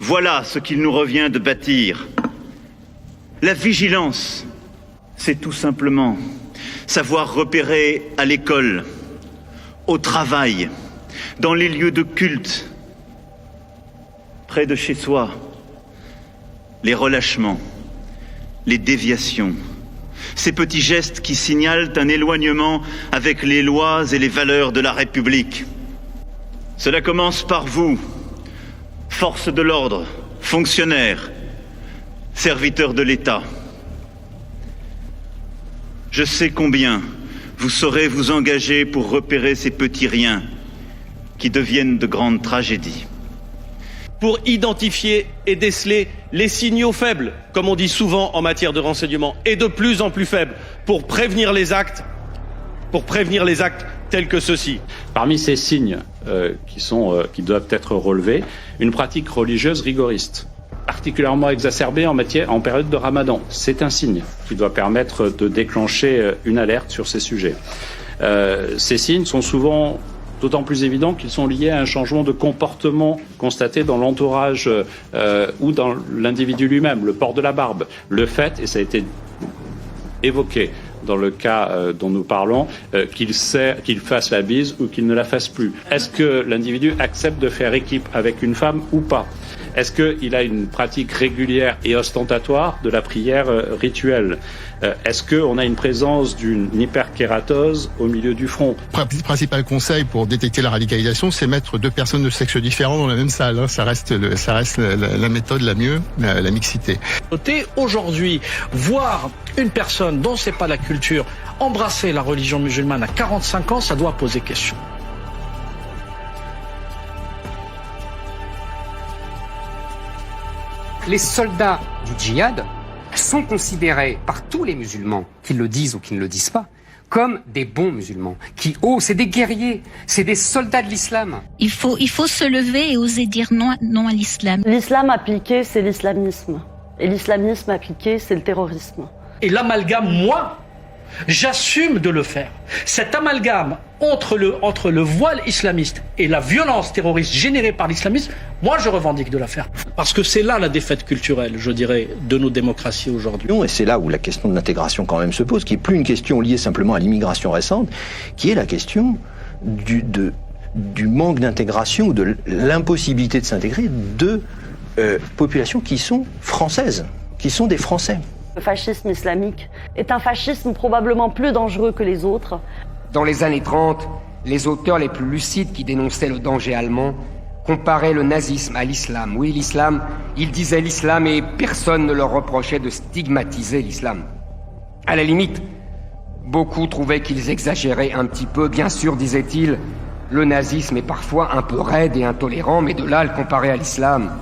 Voilà ce qu'il nous revient de bâtir. La vigilance, c'est tout simplement savoir repérer à l'école, au travail, dans les lieux de culte, près de chez soi, les relâchements, les déviations, ces petits gestes qui signalent un éloignement avec les lois et les valeurs de la République. Cela commence par vous, forces de l'ordre, fonctionnaires, serviteurs de l'État. Je sais combien vous saurez vous engager pour repérer ces petits riens qui deviennent de grandes tragédies. Pour identifier et déceler les signaux faibles, comme on dit souvent en matière de renseignement, et de plus en plus faibles, pour prévenir les actes tels que ceux-ci. Parmi ces signes qui doivent être relevés, une pratique religieuse rigoriste, particulièrement exacerbée en période de Ramadan. C'est un signe qui doit permettre de déclencher une alerte sur ces sujets. Ces signes sont souvent d'autant plus évidents qu'ils sont liés à un changement de comportement constaté dans l'entourage ou dans l'individu lui-même, le port de la barbe, le fait, et ça a été évoqué dans le cas dont nous parlons, qu'il fasse la bise ou qu'il ne la fasse plus. Est-ce que l'individu accepte de faire équipe avec une femme ou pas ? Est-ce qu'il a une pratique régulière et ostentatoire de la prière rituelle ? Est-ce qu'on a une présence d'une hyperkératose au milieu du front ? Principal conseil pour détecter la radicalisation, c'est mettre deux personnes de sexe différent dans la même salle. Hein. Ça reste la méthode la mieux, la mixité. Aujourd'hui, voir une personne dont c'est pas la culture embrasser la religion musulmane à 45 ans, ça doit poser question. Les soldats du djihad sont considérés par tous les musulmans, qu'ils le disent ou qu'ils ne le disent pas, comme des bons musulmans, c'est des guerriers, c'est des soldats de l'islam. Il faut se lever et oser dire non à l'islam. L'islam appliqué, c'est l'islamisme. Et l'islamisme appliqué, c'est le terrorisme. Et l'amalgame, moi, j'assume de le faire. Cet amalgame entre le voile islamiste et la violence terroriste générée par l'islamisme, moi je revendique de la faire. Parce que c'est là la défaite culturelle, je dirais, de nos démocraties aujourd'hui. Et c'est là où la question de l'intégration quand même se pose, qui n'est plus une question liée simplement à l'immigration récente, qui est la question du manque d'intégration ou de l'impossibilité de s'intégrer de populations qui sont françaises, qui sont des Français. Le fascisme islamique est un fascisme probablement plus dangereux que les autres. Dans les années 30, les auteurs les plus lucides qui dénonçaient le danger allemand comparaient le nazisme à l'islam. Oui, l'islam, ils disaient l'islam et personne ne leur reprochait de stigmatiser l'islam. À la limite, beaucoup trouvaient qu'ils exagéraient un petit peu. Bien sûr, disaient-ils, le nazisme est parfois un peu raide et intolérant, mais de là à le comparer à l'islam...